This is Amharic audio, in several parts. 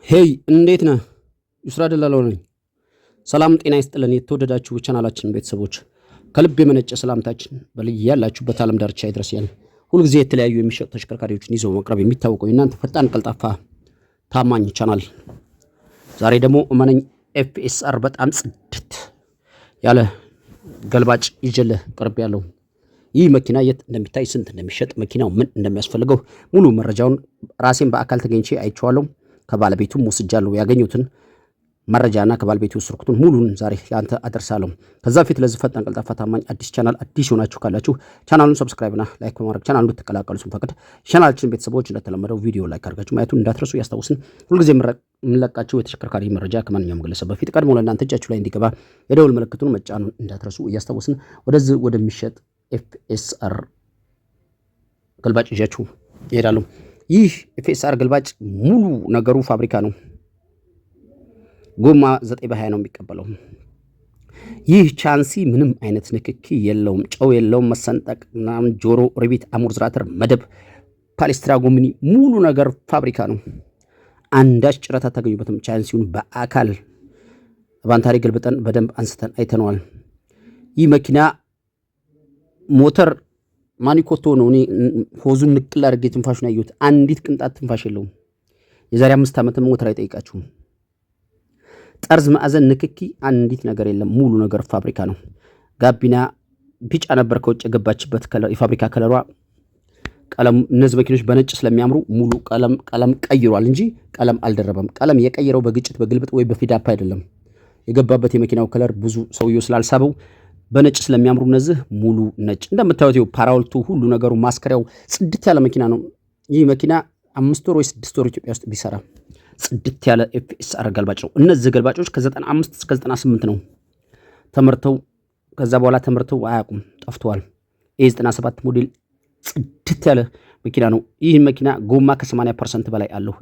ሄይ እንዴት ነህ? ዩስራ ደላላው ነኝ። ሰላም ጤና ይስጥልን የተወደዳችሁ ቻናላችን ቤተሰቦች ከልብ የመነጨ ሰላምታችን ያላችሁበት ዓለም ዳርቻ ይድረስ ያለ ሁልጊዜ የተለያዩ የሚሸጡ ተሽከርካሪዎችን ይዘው መቅረብ የሚታወቀው እናንተ ፈጣን ቀልጣፋ ታማኝ ቻናል ዛሬ ደግሞ እመነኝ ኤፍኤስአር በጣም ጽድት ያለ ገልባጭ ይዤልህ ቀርብ ያለው ይህ መኪና የት እንደሚታይ ስንት እንደሚሸጥ መኪናው ምን እንደሚያስፈልገው ሙሉ መረጃውን ራሴን በአካል ተገኝቼ አይቼዋለሁ። ከባለቤቱም ወስጃለሁ ያገኙትን መረጃና ከባለቤቱ ወስርኩትን ሙሉን ዛሬ ላንተ አደርሳለሁ። ከዛ ፊት ለዚህ ፈጣን ቀልጣፋ ታማኝ አዲስ ቻናል አዲስ ሆናችሁ ካላችሁ ቻናሉን ሰብስክራይብ እና ላይክ በማድረግ ቻናሉን ተቀላቀሉ። ስንፈቅድ ቻናላችን ቤተሰቦች እንደተለመደው ቪዲዮ ላይክ አድርጋችሁ ማየቱን እንዳትረሱ ያስታውስን። ሁልጊዜ የምንለቃችሁ የተሽከርካሪ መረጃ ከማንኛውም ግለሰብ በፊት ቀድሞ ለእናንተ እጃችሁ ላይ እንዲገባ የደውል ምልክቱን መጫኑን እንዳትረሱ እያስታውስን ወደዚህ ወደሚሸጥ ኤፍኤስአር ገልባጭ ይዣችሁ ይሄዳለሁ። ይህ ኤፍኤስአር ገልባጭ ሙሉ ነገሩ ፋብሪካ ነው። ጎማ 9/20 ነው የሚቀበለው። ይህ ቻንሲ ምንም አይነት ንክኪ የለውም፣ ጨው የለውም፣ መሰንጠቅ ምናምን፣ ጆሮ ሪቢት፣ አሞርትራተር፣ መደብ፣ ፓሌስትራ ጎሚኒ ሙሉ ነገር ፋብሪካ ነው። አንዳች ጭረት አታገኙበትም። ቻንሲውን በአካል ባንታሪ ገልብጠን በደንብ አንስተን አይተነዋል። ይህ መኪና ሞተር ማኒኮቶ ነው። እኔ ሆዙን ንቅል አድርጌ ትንፋሹን ያየሁት አንዲት ቅንጣት ትንፋሽ የለውም። የዛሬ 5 ዓመት ሞተር አይጠይቃችሁም። ጠርዝ ማዕዘን ንክኪ አንዲት ነገር የለም። ሙሉ ነገር ፋብሪካ ነው። ጋቢና ቢጫ ነበር ከውጭ የገባችበት ከለር የፋብሪካ ከለሯ ቀለም። እነዚህ መኪኖች በነጭ ስለሚያምሩ ሙሉ ቀለም ቀይሯል እንጂ ቀለም አልደረበም። ቀለም የቀየረው በግጭት በግልብጥ ወይ በፊዳፓ አይደለም። የገባበት የመኪናው ከለር ብዙ ሰውየው ስላልሳበው በነጭ ስለሚያምሩ እነዚህ ሙሉ ነጭ እንደምታዩት ፓራውልቱ ሁሉ ነገሩ ማስከሪያው ጽድት ያለ መኪና ነው። ይህ መኪና 5 ወር ወይ 6 ወር ኢትዮጵያ ውስጥ ቢሰራ ጽድት ያለ ኤፍኤስአር ገልባጭ ነው። እነዚህ ገልባጮች ከ95 እስከ 98 ነው ተመርተው፣ ከዛ በኋላ ተመርተው አያውቁም፣ ጠፍተዋል። ኤ97 ሞዴል ጽድት ያለ መኪና ነው። ይህ መኪና ጎማ ከ80% በላይ አለው።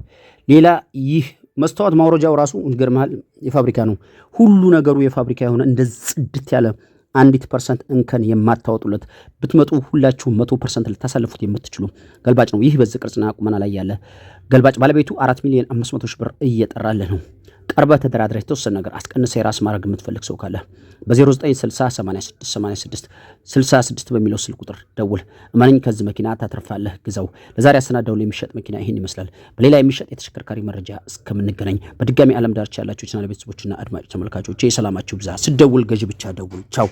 ሌላ ይህ መስታወት ማውረጃው ራሱ ይገርማል፣ የፋብሪካ ነው። ሁሉ ነገሩ የፋብሪካ የሆነ እንደዚህ ጽድት ያለ 1% እንከን የማታወጡለት ብትመጡ ሁላችሁ 100% ልታሳልፉት የምትችሉ ገልባጭ ነው። ይህ በዚህ ቅርጽና ቁመና ላይ ያለ ገልባጭ ባለቤቱ 4,500,000 ብር እየጠራልህ ነው። ቀርበህ ተደራድረህ የተወሰነ ነገር አስቀንሰህ የራስ ማድረግ የምትፈልግ ሰው ካለ በ0960868666 በሚለው ስልክ ቁጥር ደውል። እመነኝ ከዚህ መኪና ታተርፋለህ። ግዛው። ለዛሬ አሰናዳው የሚሸጥ መኪና ይህን ይመስላል። በሌላ የሚሸጥ የተሽከርካሪ መረጃ እስከምንገናኝ በድጋሚ ዓለም ዳርቻ ያላችሁ ቻናል ቤተሰቦችና አድማጭ ተመልካቾች የሰላማችሁ ብዛ። ስደውል ገዢ ብቻ ደውል። ቻው።